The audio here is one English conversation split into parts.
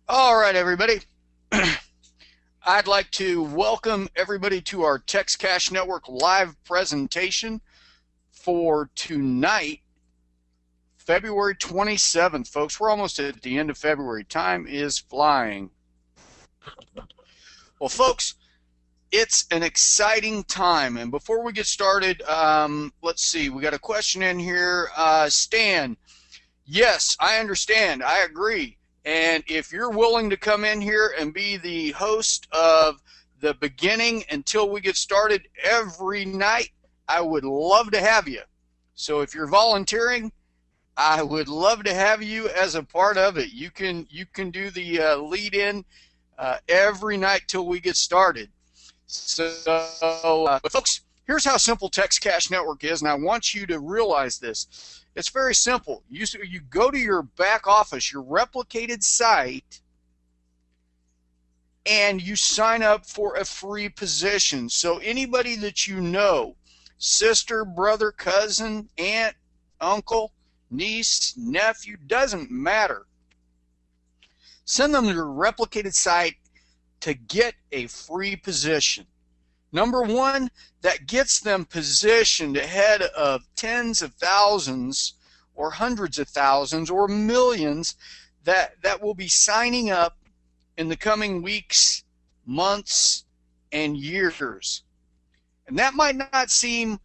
All right, everybody. I'd like to welcome everybody to our Text Cash Network live presentation for tonight, February 27th. Folks, we're almost at the end of February. Time is flying. Well, folks, it's an exciting time. And before we get started, let's see. We got a question in here. Stan, yes, I understand. I agree. And if you're willing to come in here and be the host of the beginning until we get started every night, I would love to have you. So if you're volunteering, I would love to have you as a part of it. You can do the lead in every night till we get started. But folks, here's how simple Text Cash Network is, and I want you to realize this. It's very simple. You go to your back office, your replicated site, and you sign up for a free position. So anybody that you know, sister, brother, cousin, aunt, uncle, niece, nephew, doesn't matter. Send them to your replicated site to get a free position. Number one, that gets them positioned ahead of tens of thousands or hundreds of thousands or millions that will be signing up in the coming weeks, months, and years. And that might not seem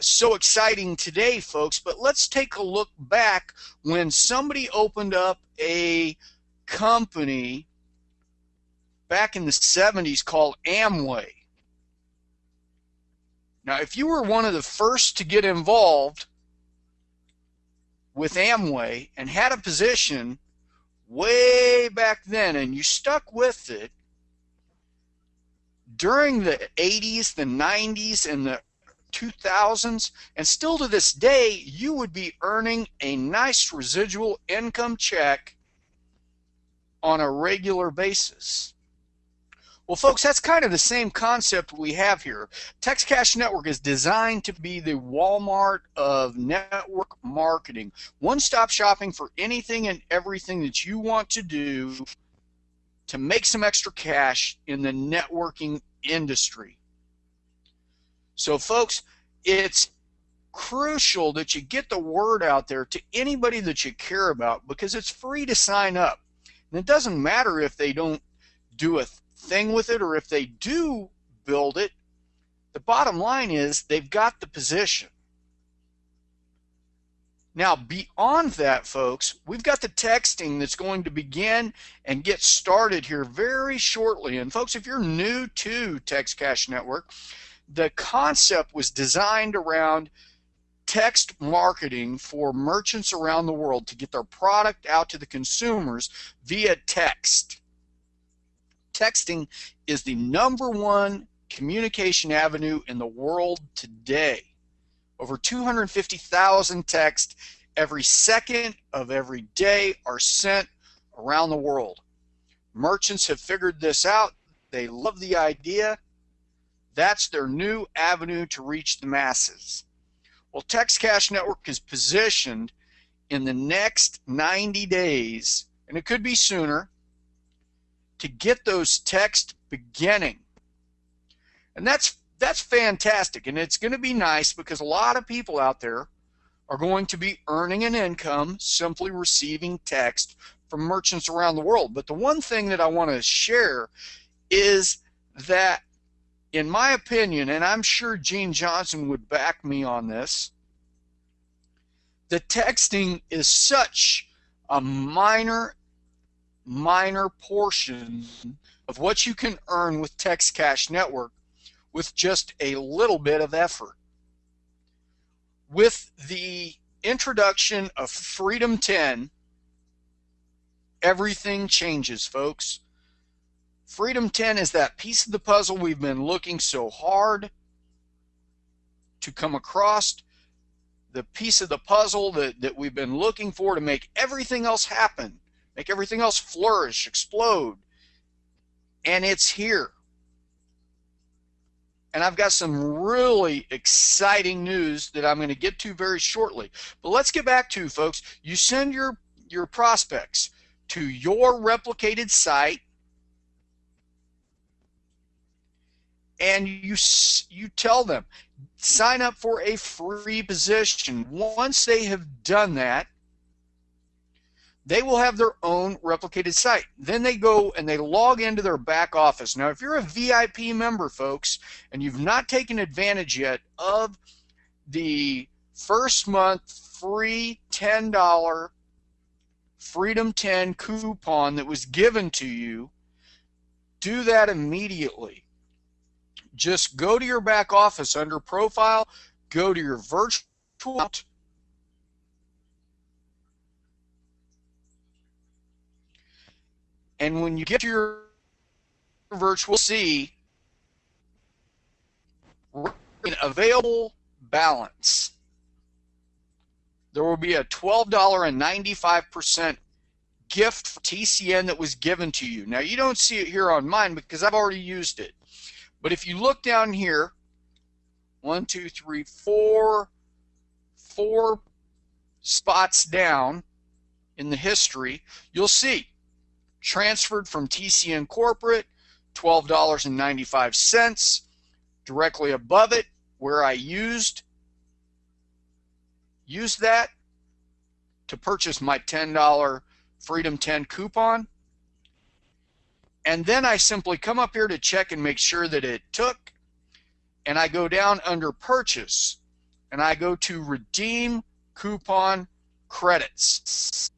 so exciting today, folks, but let's take a look back when somebody opened up a company back in the 70s called Amway. Now, if you were one of the first to get involved with Amway and had a position way back then and you stuck with it during the 80s, the 90s, and the 2000s, and still to this day, you would be earning a nice residual income check on a regular basis. Well, folks, that's kind of the same concept we have here. Text Cash Network is designed to be the Walmart of network marketing. One-stop shopping for anything and everything that you want to do to make some extra cash in the networking industry. So, folks, it's crucial that you get the word out there to anybody that you care about because it's free to sign up. And it doesn't matter if they don't do a thing with it or if they do build it. The bottom line is they've got the position. Now, beyond that, folks, we've got the texting that's going to begin and get started here very shortly. And folks, if you're new to Text Cash Network, the concept was designed around text marketing for merchants around the world to get their product out to the consumers via text. Texting is the #1 communication avenue in the world today. Over 250,000 texts every second of every day are sent around the world. Merchants have figured this out. They love the idea. That's their new avenue to reach the masses. Well, Text Cash Network is positioned in the next 90 days, and it could be sooner, to get those texts beginning. And that's fantastic, and it's going to be nice because a lot of people out there are going to be earning an income simply receiving text from merchants around the world. But the one thing that I want to share is that, in my opinion, and I'm sure Gene Johnson would back me on this, the texting is such a minor portion of what you can earn with Text Cash Network with just a little bit of effort. With the introduction of Freedom 10, everything changes, folks. Freedom 10 is that piece of the puzzle we've been looking so hard to come across, the piece of the puzzle that we've been looking for to make everything else happen, make everything else flourish, explode. And it's here. And I've got some really exciting news that I'm going to get to very shortly. But let's get back to, folks, you send your prospects to your replicated site, and you tell them, sign up for a free position. Once they have done that, they will have their own replicated site. Then they go and they log into their back office. Now, if you're a VIP member, folks, and you've not taken advantage yet of the first month free $10 Freedom 10 coupon that was given to you, do that immediately. Just go to your back office under profile, go to your virtual account, and when you get to your virtual, see available balance. There will be a $12.95 gift for TCN that was given to you. Now, you don't see it here on mine because I've already used it. But if you look down here, 1, 2, 3, 4 spots down in the history, you'll see transferred from TCN Corporate, $12.95. Directly above it, where I used that to purchase my $10 Freedom 10 coupon. And then I simply come up here to check and make sure that it took, and I go down under purchase and I go to redeem coupon credits.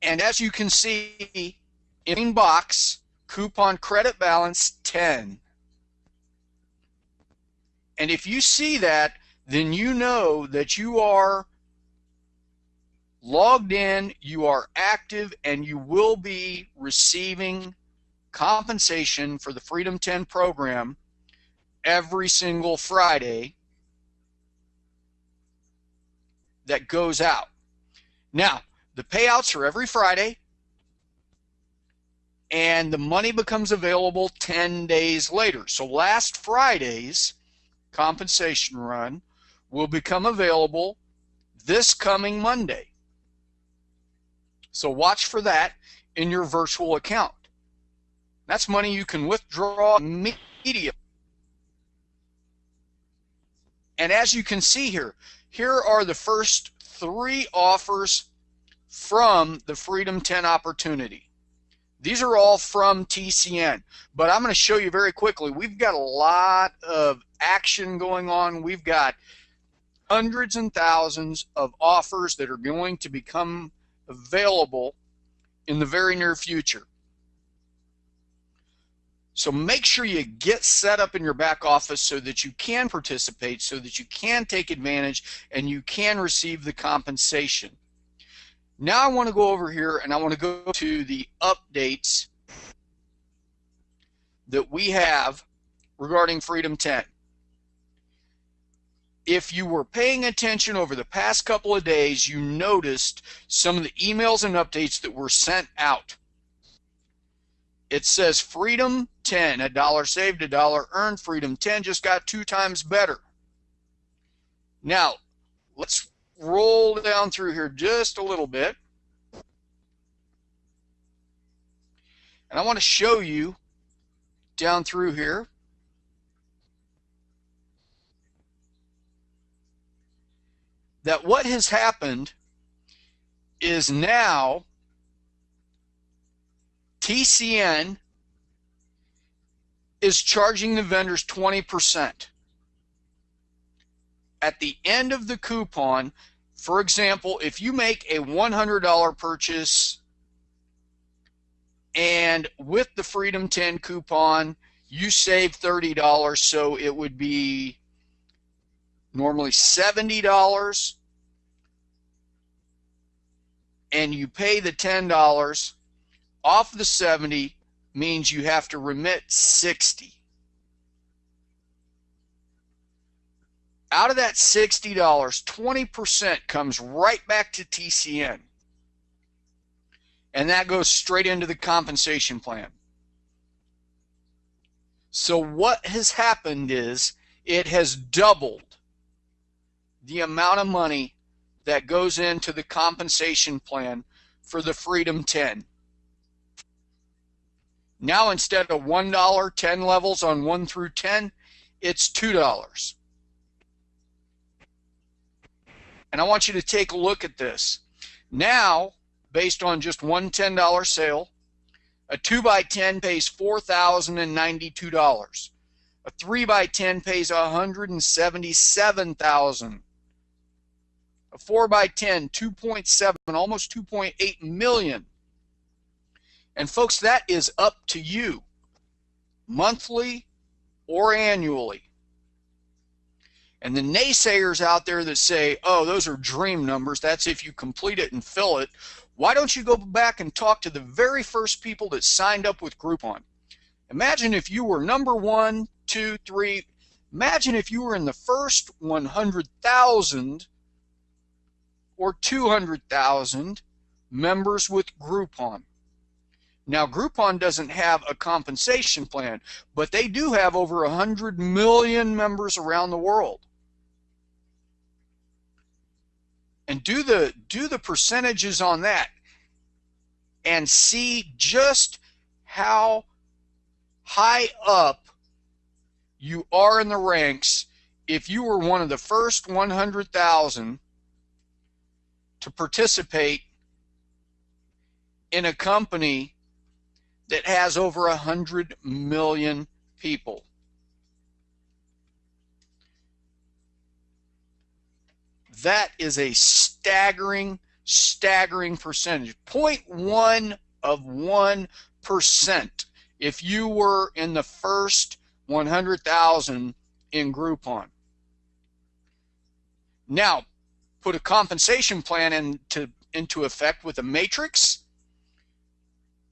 And as you can see in box, coupon credit balance 10. And if you see that, then you know that you are logged in, you are active, and you will be receiving compensation for the Freedom 10 program every single Friday that goes out. Now, the payouts are every Friday, and the money becomes available 10 days later. So last Friday's compensation run will become available this coming Monday. So watch for that in your virtual account. That's money you can withdraw immediately. And as you can see here, here are the first 3 offers from the Freedom 10 opportunity. These are all from TCN, but I'm going to show you very quickly. We've got a lot of action going on. We've got hundreds and thousands of offers that are going to become available in the very near future. So make sure you get set up in your back office so that you can participate, so that you can take advantage and you can receive the compensation. Now I want to go over here and I want to go to the updates that we have regarding Freedom 10. If you were paying attention over the past couple of days, you noticed some of the emails and updates that were sent out. It says Freedom 10, $1 saved, $1 earned. Freedom 10 just got 2 times better. Now, let's roll down through here just a little bit. And I want to show you down through here that what has happened is now TCN is charging the vendors 20%. At the end of the coupon, for example, if you make a $100 purchase and with the Freedom 10 coupon you save $30, so it would be normally $70, and you pay the $10 off the 70 means you have to remit 60. Out of that $60, 20% comes right back to TCN, and that goes straight into the compensation plan. So what has happened is it has doubled the amount of money that goes into the compensation plan for the Freedom 10. Now instead of $1, 10 levels on 1 through 10, it's $2. And I want you to take a look at this. Now, based on just one $10 sale, a 2x10 pays $4,092. A 3x10 pays $177,000. A 4x10, 2.7, almost 2.8 million. And folks, that is up to you, monthly or annually. And the naysayers out there that say, oh, those are dream numbers, that's if you complete it and fill it, why don't you go back and talk to the very first people that signed up with Groupon? Imagine if you were number 1, 2, 3. Imagine if you were in the first 100,000 or 200,000 members with Groupon. Now, Groupon doesn't have a compensation plan, but they do have over 100 million members around the world. And do the percentages on that and see just how high up you are in the ranks if you were one of the first 100,000 to participate in a company that has over 100 million people. That is a staggering percentage. 0.1 of 1% if you were in the first 100,000 in Groupon. Now, put a compensation plan into effect with a matrix,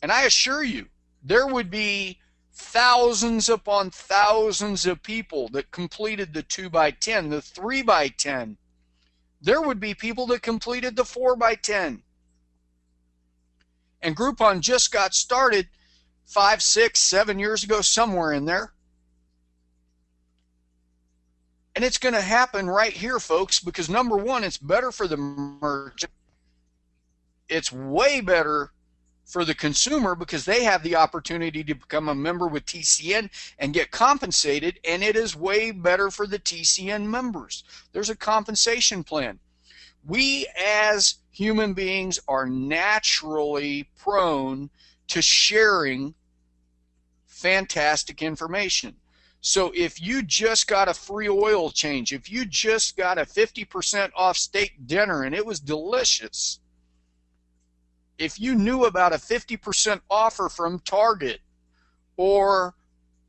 and I assure you, there would be thousands upon thousands of people that completed the 2x10, the 3x10. There would be people that completed the 4x10. And Groupon just got started 5, 6, 7 years ago, somewhere in there. And it's going to happen right here, folks, because number one, it's better for the merchant. It's way better for the consumer because they have the opportunity to become a member with TCN and get compensated, and it is way better for the TCN members. There's a compensation plan. We as human beings are naturally prone to sharing fantastic information. So if you just got a free oil change, if you just got a 50% off steak dinner and it was delicious, if you knew about a 50% offer from Target or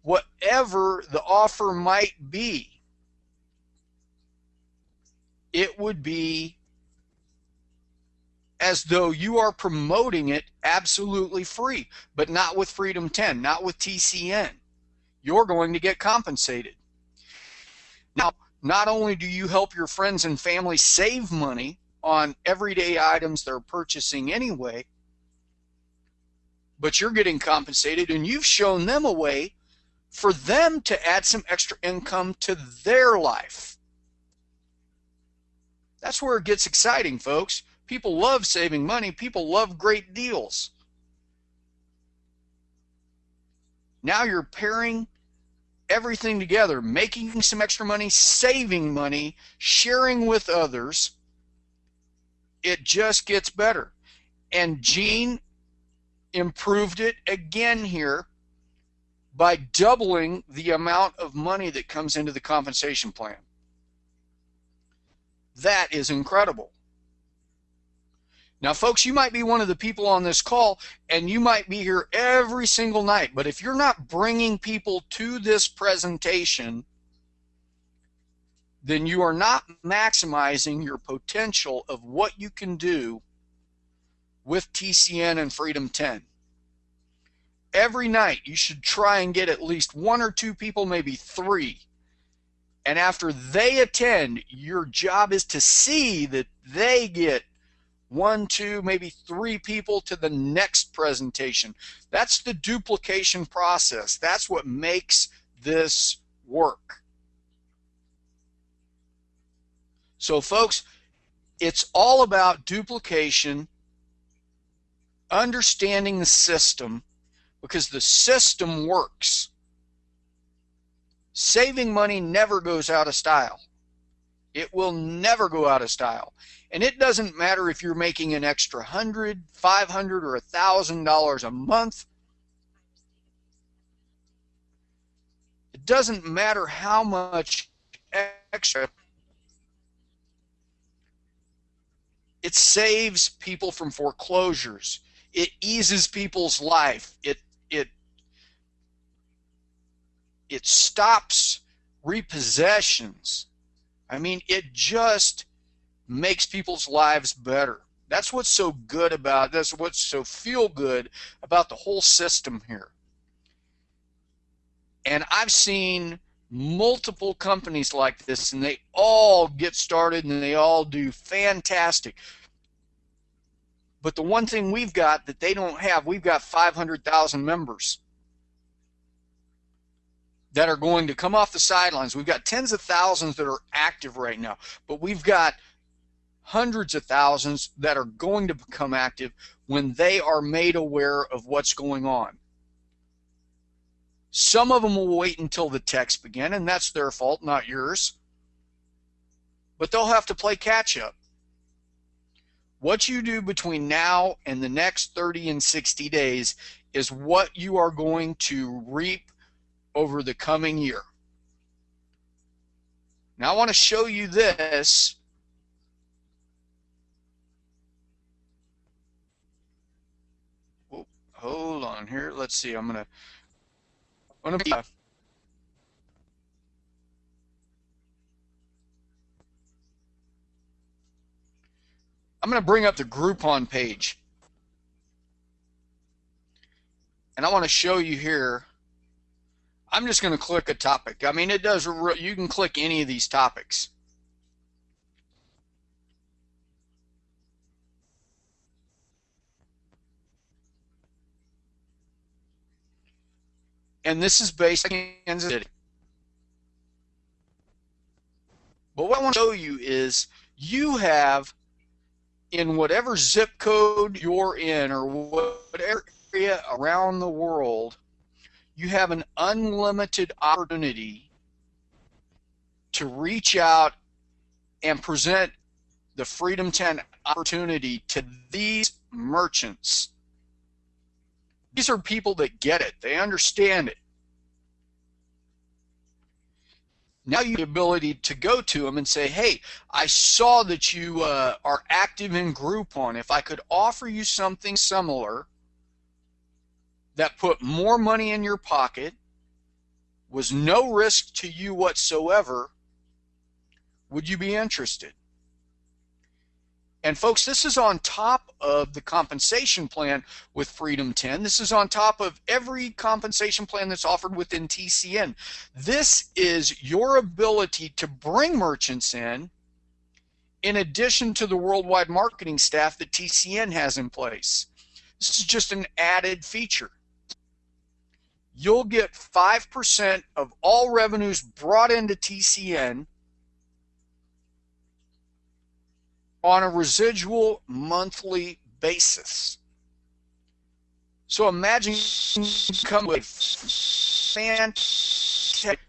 whatever the offer might be, it would be as though you are promoting it absolutely free, but not with Freedom 10, not with TCN. You're going to get compensated. Now, not only do you help your friends and family save money on everyday items they're purchasing anyway, but you're getting compensated, and you've shown them a way for them to add some extra income to their life. That's where it gets exciting, folks. People love saving money. People love great deals. Now you're pairing everything together, making some extra money, saving money, sharing with others. It just gets better. And Gene improved it again here by doubling the amount of money that comes into the compensation plan. That is incredible. Now, folks, you might be one of the people on this call, and you might be here every single night, but if you're not bringing people to this presentation, then you are not maximizing your potential of what you can do with TCN and Freedom 10. Every night, you should try and get at least 1 or 2 people, maybe 3. And after they attend, your job is to see that they get 1, 2, maybe 3 people to the next presentation. That's the duplication process. That's what makes this work. So folks, it's all about duplication, understanding the system, because the system works. Saving money never goes out of style. It will never go out of style. And it doesn't matter if you're making an extra $100, $500, or $1,000 a month. It doesn't matter how much extra. It saves people from foreclosures. It eases people's life. It stops repossessions. I mean, it just makes people's lives better. That's what's so good about, that's what's so feel good about the whole system here. And I've seen multiple companies like this, and they all get started and they all do fantastic. But the one thing we've got that they don't have, we've got 500,000 members that are going to come off the sidelines. We've got tens of thousands that are active right now, but we've got hundreds of thousands that are going to become active when they are made aware of what's going on. Some of them will wait until the techs begin, and that's their fault, not yours. But they'll have to play catch up. What you do between now and the next 30 and 60 days is what you are going to reap over the coming year. Now I want to show you this. Oh, hold on here. Let's see. I'm going to bring up the Groupon page. And I want to show you here. I'm just going to click a topic. I mean, it does, you can click any of these topics. And this is based in Kansas City. But what I want to show you is you have, in whatever zip code you're in or whatever area around the world, you have an unlimited opportunity to reach out and present the Freedom 10 opportunity to these merchants. These are people that get it. They understand it. Now you have the ability to go to them and say, hey, I saw that you are active in Groupon. If I could offer you something similar that put more money in your pocket, was no risk to you whatsoever, would you be interested? And folks, this is on top of the compensation plan with Freedom 10. This is on top of every compensation plan that's offered within TCN. This is your ability to bring merchants in addition to the worldwide marketing staff that TCN has in place. This is just an added feature. You'll get 5% of all revenues brought into TCN on a residual monthly basis. So imagine you come with fantastic.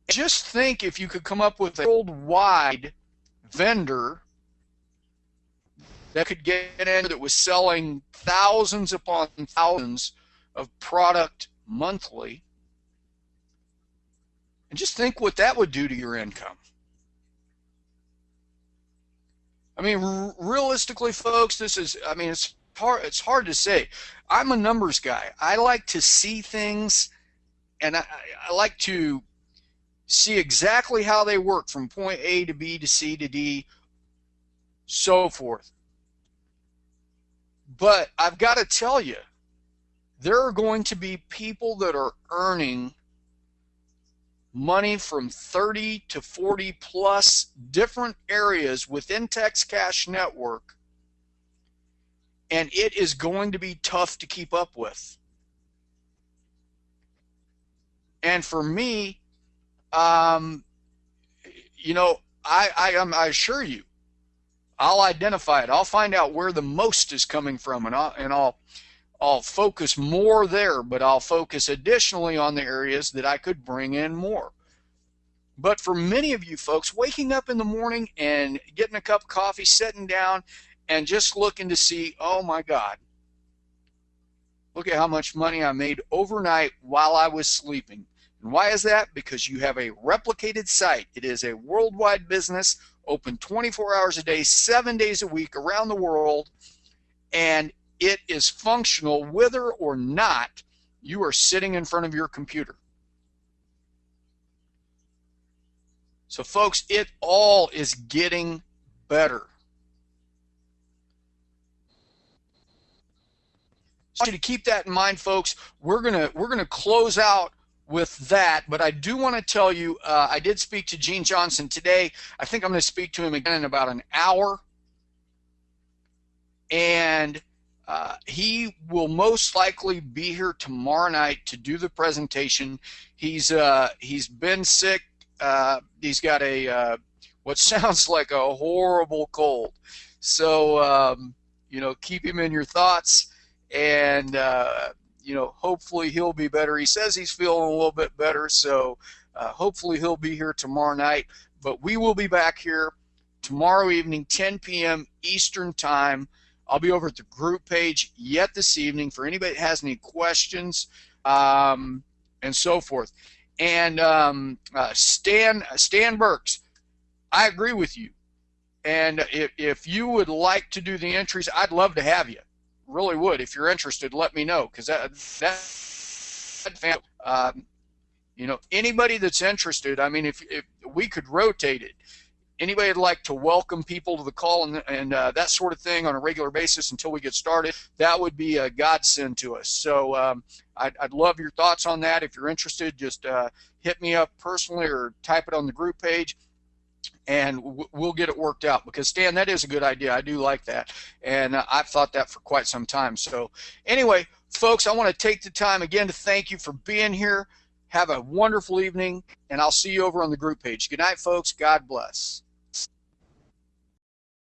Just think if you could come up with a worldwide vendor that could get in that was selling thousands upon thousands of product monthly, and just think what that would do to your income. I mean, realistically, folks, this is, I mean, it's hard to say. I'm a numbers guy. I like to see things, and I like to see exactly how they work from point A to B to C to D, so forth. But I've got to tell you, there are going to be people that are earning money from 30 to 40 plus different areas within TexCash Network, and it is going to be tough to keep up with. And for me, you know, I assure you, I'll identify it. I'll find out where the most is coming from, and I'll focus more there, but I'll focus additionally on the areas that I could bring in more. But for many of you folks, waking up in the morning and getting a cup of coffee, sitting down, and just looking to see, oh my God, look at how much money I made overnight while I was sleeping. And why is that? Because you have a replicated site. It is a worldwide business, open 24 hours a day, 7 days a week around the world, and it is functional whether or not you are sitting in front of your computer. So folks, it all is getting better. I want you to keep that in mind, folks. We're gonna close out with that, but I do want to tell you, I did speak to Gene Johnson today. I think I'm going to speak to him again in about an hour, and he will most likely be here tomorrow night to do the presentation. He's been sick. He's got a what sounds like a horrible cold. So you know, keep him in your thoughts, and you know, hopefully he'll be better. He says he's feeling a little bit better, so hopefully he'll be here tomorrow night. But we will be back here tomorrow evening, 10 p.m. Eastern Time. I'll be over at the group page yet this evening for anybody that has any questions and so forth. And Stan Burks, I agree with you. And if you would like to do the entries, I'd love to have you. Really would. If you're interested, let me know, because you know, anybody that's interested, I mean, if we could rotate it, anybody would like to welcome people to the call and that sort of thing on a regular basis until we get started, that would be a godsend to us. So I'd love your thoughts on that. If you're interested, just hit me up personally or type it on the group page, and we'll get it worked out. Because Stan, that is a good idea. I do like that, and I've thought that for quite some time. So anyway, folks, I want to take the time again to thank you for being here. Have a wonderful evening, and I'll see you over on the group page. Good night, folks. God bless.